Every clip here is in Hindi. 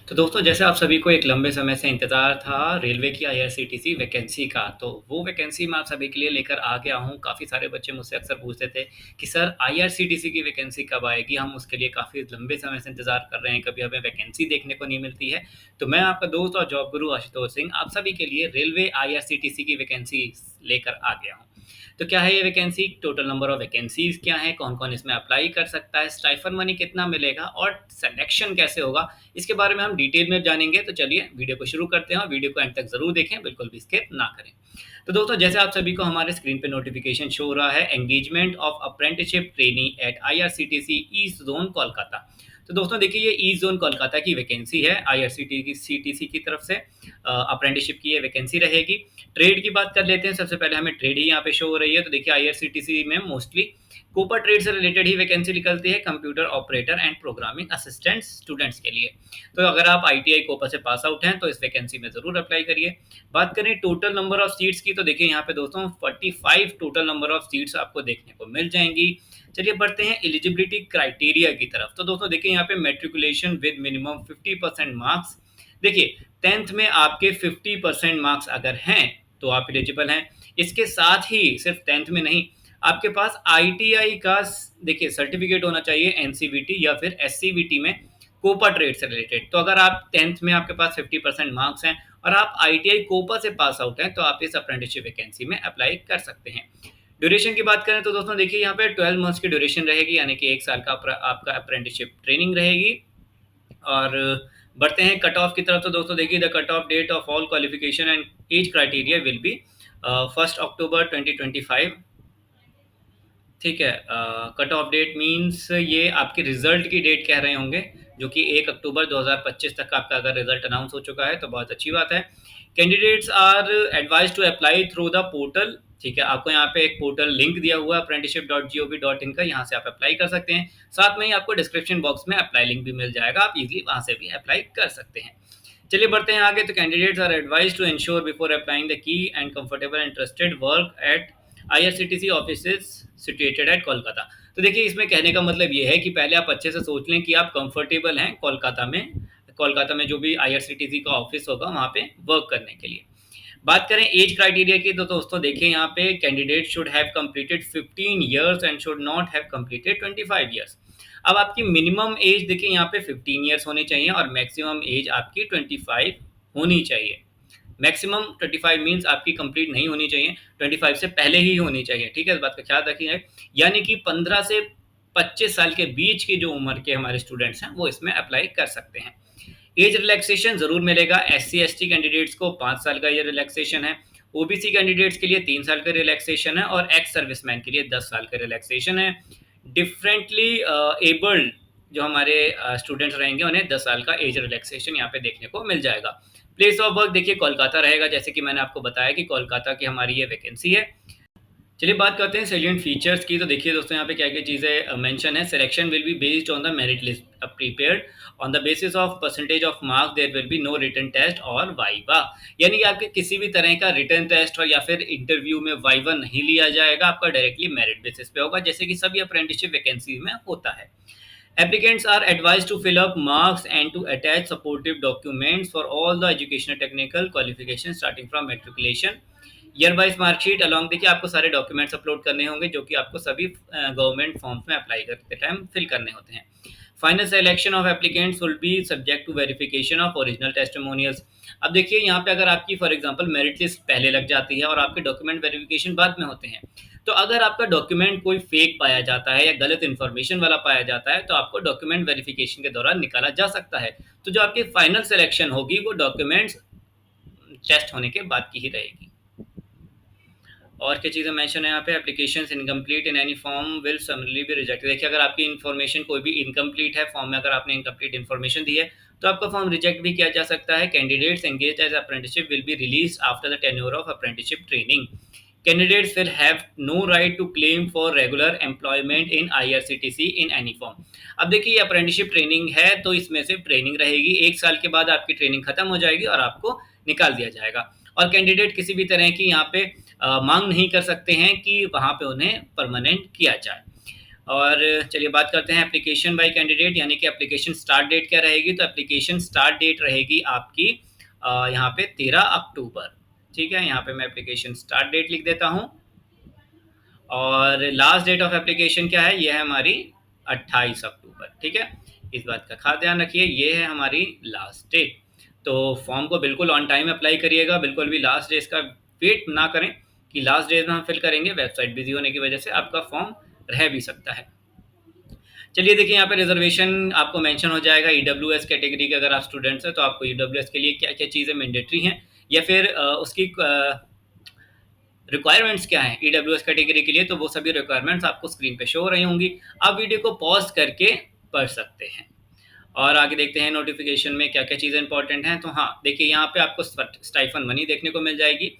तो दोस्तों जैसे आप सभी को एक लंबे समय से इंतज़ार था रेलवे की आईआरसीटीसी वैकेंसी का, तो वो वैकेंसी मैं आप सभी के लिए लेकर आ गया हूँ। काफ़ी सारे बच्चे मुझसे अक्सर पूछते थे कि सर आईआरसीटीसी की वैकेंसी कब आएगी? हम उसके लिए काफ़ी लंबे समय से इंतज़ार कर रहे हैं, कभी हमें वैकेंसी देखने को नहीं मिलती है। तो मैं आपका दोस्त और जॉब गुरु आशुतोष सिंह आप सभी के लिए रेलवे आईआरसीटीसी की वैकेंसी लेकर आ गया हूँ। तो क्या है ये vacancy, total number of vacancies क्या है, कौन कौन इसमें अप्लाई कर सकता है, स्टाइफन मनी कितना मिलेगा और सिलेक्शन कैसे होगा, इसके बारे में हम डिटेल में जानेंगे। तो चलिए वीडियो को शुरू करते हैं और वीडियो को एंड तक जरूर देखें, बिल्कुल भी स्किप ना करें। तो दोस्तों जैसे आप सभी को हमारे स्क्रीन पे नोटिफिकेशन शो हो रहा है, engagement of apprenticeship trainee at IRCTC east zone Kolkata. तो दोस्तों देखिए ये ईस्ट जोन कोलकाता की वैकेंसी है, आईआरसीटीसी की तरफ से अप्रेंटिसशिप की ये वैकेंसी रहेगी। ट्रेड की बात कर लेते हैं। सबसे पहले हमें ट्रेड ही यहाँ पे शो हो रही है। तो देखिए आईआरसीटीसी में मोस्टली कूपर ट्रेड से रिलेटेड ही वैकेंसी निकलती है, computer operator and programming assistant students के लिए। तो अगर आप आईटीआई कोपा से पास आउट हैं तो इस वैकेंसी में जरूर अप्लाई करिए। बात करें टोटल नंबर ऑफ सीट्स की, तो देखिए यहाँ पे दोस्तों 45 टोटल नंबर ऑफ सीट्स आपको देखने को मिल जाएंगी। चलिए बढ़ते हैं एलिजिबिलिटी क्राइटेरिया की तरफ। तो दोस्तों देखिए यहाँ पे मेट्रिकुलेशन विद मिनिमम 50% मार्क्स। देखिए 10th में आपके 50% मार्क्स अगर हैं तो आप एलिजिबल हैं। इसके साथ ही सिर्फ 10th में नहीं, आपके पास आईटीआई का देखिए सर्टिफिकेट होना चाहिए, एनसीवीटी या फिर एससीवीटी में कोपा ट्रेड से रिलेटेड। तो अगर आप 10th में आपके पास 50% मार्क्स हैं और आप आईटीआई कोपा से पास आउट हैं तो आप इस अप्रेंटिसशिप वैकेंसी में अप्लाई कर सकते हैं। ड्यूरेशन की बात करें तो दोस्तों देखिए यहाँ पे 12 मंथ्स की ड्यूरेशन रहेगी, यानी कि 1 साल का आपका अप्रेंटिसशिप ट्रेनिंग रहेगी। और बढ़ते हैं कट ऑफ की तरफ। तो दोस्तों देखिए the cut off date of all qualification and age criteria will be 1 October 2025। ठीक है, कट ऑफ डेट मीन्स ये आपके रिजल्ट की डेट कह रहे होंगे, जो कि 1 अक्टूबर 2025 तक आपका अगर रिजल्ट अनाउंस हो चुका है तो बहुत अच्छी बात है। Candidates are advise to apply through the portal. ठीक है, आपको यहाँ पे एक पोर्टल लिंक दिया हुआ है apprenticeship.gov.in का, यहाँ से आप अप्लाई कर सकते हैं। साथ में ही आपको डिस्क्रिप्शन बॉक्स में अप्लाई लिंक भी मिल जाएगा, आप इजीली वहाँ से भी अप्लाई कर सकते हैं। चलिए बढ़ते हैं आगे। तो candidates are advise to ensure before applying the key and comfortable and trusted work at IRCTC offices situated at Kolkata. तो देखिए इसमें कहने का मतलब ये है कि पहले आप अच्छे से सोच लें कि आप कंफर्टेबल हैं कोलकाता में जो भी आईआरसीटीसी का ऑफिस होगा वहाँ पे वर्क करने के लिए। बात करें एज क्राइटेरिया की, तो दोस्तों देखिए यहाँ पे candidate should have completed 15 years and should not have completed 25 years. अब आपकी मिनिमम एज देखिए यहाँ पे 15 इयर्स होनी चाहिए और मैक्सिमम एज आपकी 25 होनी चाहिए। मैक्सिमम 25 मीन्स आपकी कंप्लीट नहीं होनी चाहिए, 25 से पहले ही होनी चाहिए। ठीक है, इस बात का ख्याल रखिए। यानी कि 15 से 25 साल के बीच की जो उम्र के हमारे स्टूडेंट्स हैं वो इसमें अप्लाई कर सकते हैं। एज रिलैक्सेशन जरूर मिलेगा। SC ST कैंडिडेट्स को 5 साल का ये रिलैक्सेशन है, ओबीसी कैंडिडेट्स के लिए 3 साल का रिलैक्सेशन है और एक्स सर्विसमैन के लिए 10 साल का रिलैक्सेशन है। डिफरेंटली एबल्ड जो हमारे स्टूडेंट्स रहेंगे उन्हें 10 साल का एज रिलैक्सेशन यहाँ पे देखने को मिल जाएगा। प्लेस ऑफ वर्क देखिए कोलकाता रहेगा, जैसे कि मैंने आपको बताया कि कोलकाता की हमारी ये वैकेंसी है। चलिए बात करते हैं सैलिएंट फीचर्स की। तो देखिए दोस्तों यहाँ पे क्या क्या चीज़ें मेंशन है। Selection will be based on the merit list prepared on the basis of percentage of marks, there will be no written test और वाइवा। यानी कि आपके किसी भी तरह का रिटन टेस्ट और या फिर इंटरव्यू में वाइवा नहीं लिया जाएगा, आपका डायरेक्टली मेरिट बेसिस पे होगा, जैसे कि सभी अप्रेंटिसशिप वैकेंसी में होता है। Applicants are advised to fill up marks and to attach supportive documents for all the educational technical qualifications starting from matriculation, year wise marksheet along. देखिए आपको सारे डॉक्यूमेंट्स अपलोड करने होंगे जो कि आपको सभी गवर्नमेंट फॉर्म्स में अप्लाई करते टाइम फिल करने होते हैं। Final selection of applicants will be subject to verification of original testimonials. अब देखिए यहाँ पे अगर आपकी फॉर एग्जांपल मेरिट लिस्ट पहले लग जाती है और आपके डॉक्यूमेंट वेरिफिकेशन बाद में होते हैं, तो अगर आपका डॉक्यूमेंट कोई फेक पाया जाता है या गलत इन्फॉर्मेशन वाला पाया जाता है तो आपको डॉक्यूमेंट वेरिफिकेशन के दौरान निकाला जा सकता है। तो जो आपकी फाइनल सिलेक्शन होगी वो डॉक्यूमेंट्स टेस्ट होने के बाद की ही रहेगी। और क्या चीज़ें मेंशन है यहाँ पे, application incomplete in any form will समरली be rejected. देखिए अगर आपकी इन्फॉर्मेशन कोई भी इनकम्प्लीट है, फॉर्म में अगर आपने इनकम्प्लीट इन्फॉर्मेशन दी है तो आपका फॉर्म रिजेक्ट भी किया जा सकता है। Candidates engage as apprenticeship will be release after the tenure of apprenticeship training. Candidates will have no right to claim for regular employment in IRCTC in any form। अब देखिए ये अप्रेंटिसशिप ट्रेनिंग है तो इसमें सिर्फ ट्रेनिंग रहेगी, 1 साल के बाद आपकी ट्रेनिंग खत्म हो जाएगी और आपको निकाल दिया जाएगा। और कैंडिडेट किसी भी तरह की यहाँ पे मांग नहीं कर सकते हैं कि वहाँ पे उन्हें परमानेंट किया जाए। और चलिए बात करते हैं एप्लीकेशन बाय कैंडिडेट, यानी कि एप्लीकेशन स्टार्ट डेट क्या रहेगी। तो एप्लीकेशन स्टार्ट डेट रहेगी आपकी यहाँ पे 13 अक्टूबर। ठीक है, यहाँ पे मैं एप्लीकेशन स्टार्ट डेट लिख देता हूँ। और लास्ट डेट ऑफ एप्लीकेशन क्या है, ये है हमारी 28 अक्टूबर। ठीक है, इस बात का खास ध्यान रखिए, ये है हमारी लास्ट डेट। तो फॉर्म को बिल्कुल ऑन टाइम अप्लाई करिएगा, बिल्कुल भी लास्ट डेज का वेट ना करें कि लास्ट डेज में हम फिल करेंगे, वेबसाइट बिजी होने की वजह से आपका फॉर्म रह भी सकता है। चलिए देखिए, यहाँ पे रिजर्वेशन आपको मेंशन हो जाएगा। ईडब्ल्यूएस कैटेगरी के अगर आप स्टूडेंट्स हैं तो आपको ईडब्ल्यूएस के लिए क्या क्या चीज़ें मैंडेटरी हैं, या फिर उसकी रिक्वायरमेंट्स क्या हैं ईडब्ल्यूएस कैटेगरी के लिए, तो वो सभी रिक्वायरमेंट्स आपको स्क्रीन पे शो हो रही होंगी। आप वीडियो को पॉज करके पढ़ सकते हैं। और आगे देखते हैं नोटिफिकेशन में क्या क्या चीज़ें इंपॉर्टेंट हैं। तो हाँ देखिए, यहाँ पे आपको स्टाइफन मनी देखने को मिल जाएगी।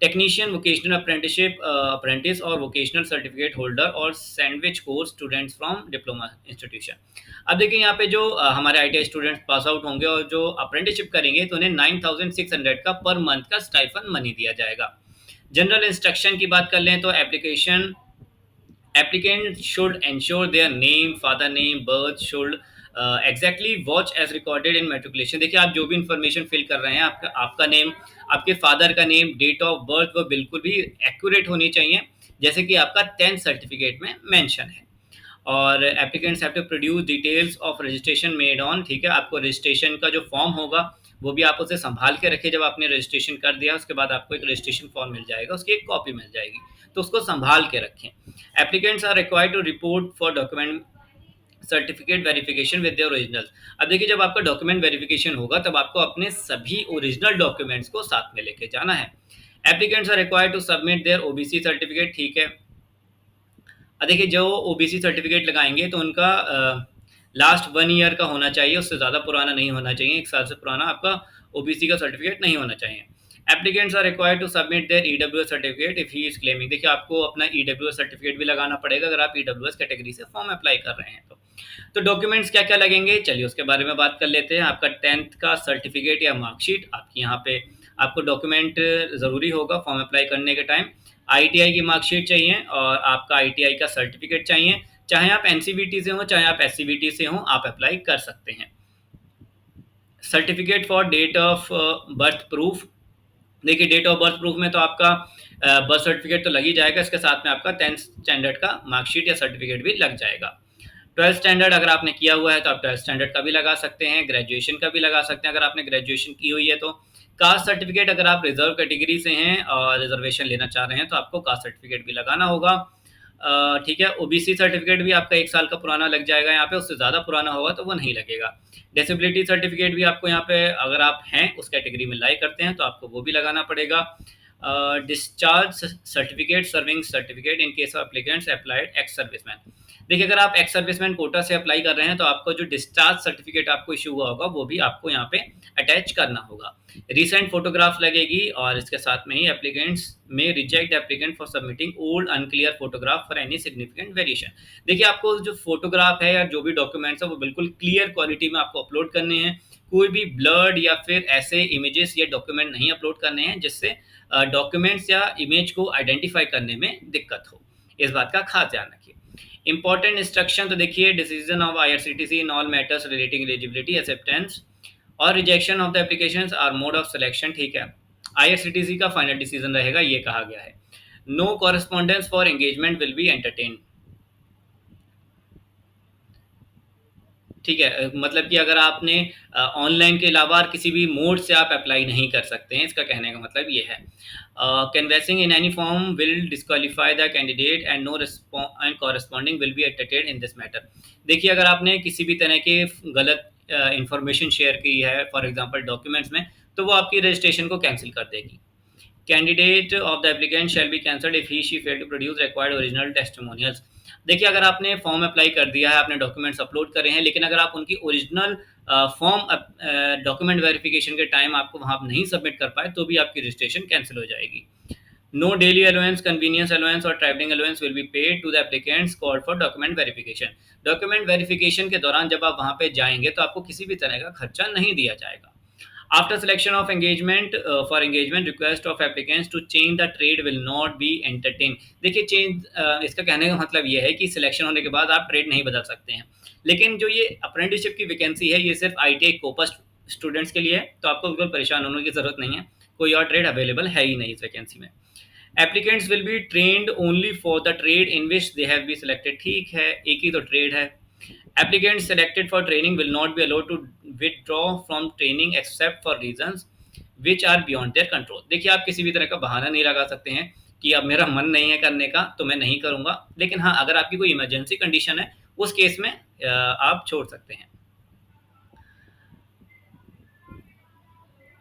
टेक्नीशियन, वोकेशनल अप्रेंटिसशिप अप्रेंटिस और वोकेशनल सर्टिफिकेट होल्डर और sandwich course students from diploma institution. अब देखिए यहाँ पे जो हमारे आईटीआई स्टूडेंट्स पास आउट होंगे और जो अप्रेंटिसशिप करेंगे तो उन्हें 9600 का पर मंथ का स्टाइफन मनी दिया जाएगा। जनरल इंस्ट्रक्शन की बात कर लें तो application applicant should ensure their name, father name, birth should exactly watch as recorded in matriculation। देखिए आप जो भी इंफॉर्मेशन फिल कर रहे हैं, आपका नेम, आपके फादर का नेम, डेट ऑफ बर्थ, वो बिल्कुल भी एक्यूरेट होनी चाहिए जैसे कि आपका 10th सर्टिफिकेट में मेंशन है। और applicants have to produce details of registration made on. ठीक है, आपको रजिस्ट्रेशन का जो फॉर्म होगा वो भी आप उसे संभाल के रखें। जब आपने रजिस्ट्रेशन कर दिया उसके बाद आपको एक रजिस्ट्रेशन फॉर्म मिल जाएगा, उसकी एक कॉपी मिल जाएगी, तो उसको संभाल के रखें। Applicants are required to report for document certificate verification with the original. अब देखिए, जब आपका डॉक्यूमेंट वेरिफिकेशन होगा तब आपको अपने सभी ओरिजिनल डॉक्यूमेंट्स को साथ में लेके जाना है। Applicants are required to submit their OBC certificate. ठीक है, देखिए जो ओबीसी सर्टिफिकेट लगाएंगे तो उनका लास्ट 1 ईयर का होना चाहिए, उससे ज़्यादा पुराना नहीं होना चाहिए। 1 साल से पुराना आपका ओबीसी का सर्टिफिकेट नहीं होना चाहिए। Applicants are required to submit their EWS certificate if he is claiming. देखिए आपको अपना ईडब्ल्यूएस सर्टिफिकेट भी लगाना पड़ेगा अगर आप ईडब्ल्यूएस कैटेगरी से फॉर्म अप्लाई कर रहे हैं तो डॉक्यूमेंट्स क्या क्या लगेंगे, चलिए उसके बारे में बात कर लेते हैं। आपका 10th का सर्टिफिकेट या मार्कशीट आपकी यहाँ पे आपको डॉक्यूमेंट ज़रूरी होगा फॉर्म अप्लाई करने के टाइम। आईटीआई की मार्कशीट चाहिए और आपका आईटीआई का सर्टिफिकेट चाहिए। चाहे आप एनसीवीटी से हो चाहे आप एससीवीटी से हो, आप अप्लाई कर सकते हैं। Certificate for date of birth proof. देखिए डेट ऑफ बर्थ प्रूफ में तो आपका बर्थ सर्टिफिकेट तो लग ही जाएगा, इसके साथ में आपका 10th स्टैंडर्ड का मार्कशीट या सर्टिफिकेट भी लग जाएगा। 12th स्टैंडर्ड अगर आपने किया हुआ है तो आप 12th स्टैंडर्ड का भी लगा सकते हैं, ग्रेजुएशन का भी लगा सकते हैं अगर आपने ग्रेजुएशन की हुई है तो। कास्ट सर्टिफिकेट, अगर आप रिजर्व कैटेगरी से हैं और रिजर्वेशन लेना चाह रहे हैं तो आपको कास्ट सर्टिफिकेट भी लगाना होगा। ठीक है, ओबीसी सर्टिफिकेट भी आपका 1 साल का पुराना लग जाएगा यहाँ पे, उससे ज़्यादा पुराना होगा तो वो नहीं लगेगा। डिसेबिलिटी सर्टिफिकेट भी आपको यहाँ पे अगर आप हैं उस कैटेगरी में लाई करते हैं तो आपको वो भी लगाना पड़ेगा। Discharge certificate, serving certificate in case of applicants applied ex serviceman. देखिए अगर आप एक्स सर्विसमैन कोटा से अप्लाई कर रहे हैं तो आपको जो डिस्चार्ज सर्टिफिकेट आपको इशू हुआ होगा वो भी आपको यहाँ पे अटैच करना होगा। रिसेंट फोटोग्राफ लगेगी और इसके साथ में ही एप्लीकेंट्स में reject applicant for submitting old unclear photograph for any significant variation. देखिए आपको जो फोटोग्राफ है या जो भी डॉक्यूमेंट्स है वो बिल्कुल क्लियर क्वालिटी में आपको अपलोड करने हैं। कोई भी ब्लर्ड या फिर ऐसे इमेजेस या डॉक्यूमेंट नहीं अपलोड करने हैं जिससे डॉक्यूमेंट्स या इमेज को आइडेंटिफाई करने में दिक्कत हो। इस बात का खास ध्यान रखिए। इंपॉर्टेंट इंस्ट्रक्शन तो देखिए, decision of IRCTC in all matters relating eligibility, acceptance और rejection of the applications are mode of selection. ठीक है, आईआरसीटीसी का फाइनल डिसीजन रहेगा, ये कहा गया है। No correspondence for engagement will be entertain. ठीक है, मतलब कि अगर आपने ऑनलाइन के अलावा किसी भी मोड से आप अप्लाई नहीं कर सकते हैं, इसका कहने का मतलब ये है। Canvassing in any form will disqualify the candidate and no and corresponding will be entertained in this matter. देखिए अगर आपने किसी भी तरह के गलत इंफॉर्मेशन शेयर की है फॉर एग्जांपल डॉक्यूमेंट्स में, तो वो आपकी रजिस्ट्रेशन को कैंसिल कर देगी। Candidate of the applicant shall be cancelled if he she fail to produce required original testimonials. देखिए अगर आपने फॉर्म अप्लाई कर दिया है, आपने डॉक्यूमेंट्स अपलोड करे हैं, लेकिन अगर आप उनकी ओरिजिनल फॉर्म डॉक्यूमेंट वेरिफिकेशन के टाइम आपको वहाँ नहीं सबमिट कर पाए तो भी आपकी रजिस्ट्रेशन कैंसिल हो जाएगी। No daily allowance, convenience allowance और travelling allowance will be paid to the applicants called for document verification. Document verification के दौरान जब आप वहाँ पे जाएंगे तो आपको किसी भी तरह का खर्चा नहीं दिया जाएगा। After selection of engagement for engagement request of applicants to change the trade will not be entertain. देखिए इसका कहने का मतलब ये है कि सिलेक्शन होने के बाद आप ट्रेड नहीं बदल सकते हैं, लेकिन जो ये अप्रेंटिसशिप की वैकेंसी है ये सिर्फ ITI कोपा स्टूडेंट्स के लिए है, तो आपको बिल्कुल परेशान होने की जरूरत नहीं है, कोई और ट्रेड अवेलेबल है ही नहीं इस वैकेंसी में। Applicants will be trained only for the trade in which they have be selected. ठीक है, एक ही तो ट्रेड है। Applicants selected for training will not be allowed to withdraw from training except for reasons which are beyond their control. देखिए आप किसी भी तरह का बहाना नहीं लगा सकते हैं कि अब मेरा मन नहीं है करने का तो मैं नहीं करूंगा, लेकिन हाँ अगर आपकी कोई इमरजेंसी कंडीशन है उस केस में आप छोड़ सकते हैं।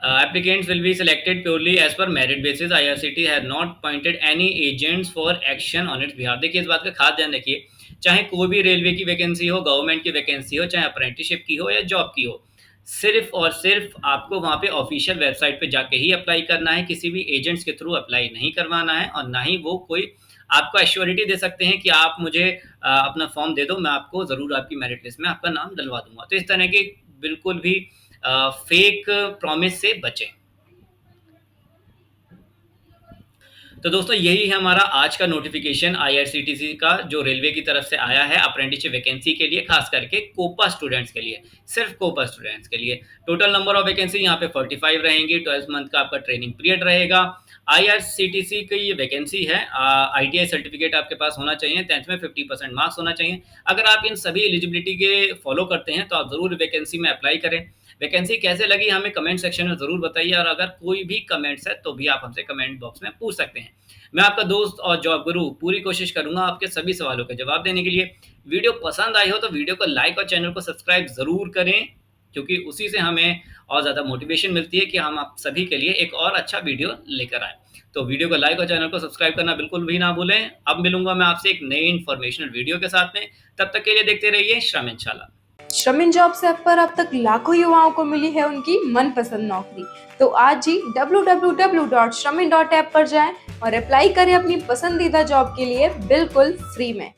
Applicants will be selected purely as per merit basis. IRCT has not appointed any agents for action on its behalf। देखिए इस बात का खास ध्यान रखिए, चाहे कोई भी रेलवे की वैकेंसी हो, गवर्नमेंट की वैकेंसी हो, चाहे अप्रेंटिसशिप की हो या जॉब की हो, सिर्फ और सिर्फ आपको वहाँ पे ऑफिशियल वेबसाइट पे जाके ही अप्लाई करना है, किसी भी एजेंट्स के थ्रू अप्लाई नहीं करवाना है, और ना ही वो कोई आपको एश्योरिटी दे सकते हैं कि आप मुझे अपना फॉर्म दे दो, मैं आपको ज़रूर आपकी मेरिट लिस्ट में आपका नाम डलवा दूंगा। तो इस तरह की बिल्कुल भी फेक प्रॉमिस से बचें। तो दोस्तों यही है हमारा आज का नोटिफिकेशन IRCTC का, जो रेलवे की तरफ से आया है अप्रेंटिसशिप वैकेंसी के लिए, खास करके कोपा स्टूडेंट्स के लिए, सिर्फ कोपा स्टूडेंट्स के लिए। टोटल नंबर ऑफ वैकेंसी यहाँ पे 45 रहेंगी। 12 मंथ का आपका ट्रेनिंग पीरियड रहेगा। IRCTC की ये वैकेंसी है। ITI सर्टिफिकेट आपके पास होना चाहिए, 10th में 50% मार्क्स होना चाहिए। अगर आप इन सभी एलिजिबिलिटी के फॉलो करते हैं तो आप ज़रूर वैकेंसी में अप्लाई करें। वैकेंसी कैसे लगी हमें कमेंट सेक्शन में ज़रूर बताइए, और अगर कोई भी कमेंट्स है तो भी आप हमसे कमेंट बॉक्स में पूछ सकते हैं। मैं आपका दोस्त और जॉब गुरु पूरी कोशिश करूंगा आपके सभी सवालों के जवाब देने के लिए। वीडियो पसंद आई हो तो वीडियो को लाइक और चैनल को सब्सक्राइब ज़रूर करें, क्योंकि उसी से हमें और ज़्यादा मोटिवेशन मिलती है कि हम आप सभी के लिए एक और अच्छा वीडियो लेकर आए। तो वीडियो को लाइक और चैनल को सब्सक्राइब करना बिल्कुल भी ना भूलें। अब मिलूंगा मैं आपसे एक नई इन्फॉर्मेशनल वीडियो के साथ में, तब तक के लिए देखते रहिए श्रम इंशाल्लाह। श्रमिन जॉब्स ऐप पर अब तक लाखों युवाओं को मिली है उनकी मनपसंद नौकरी। तो आज ही www.shramin.app पर जाएं और अप्लाई करें अपनी पसंदीदा जॉब के लिए बिल्कुल फ्री में।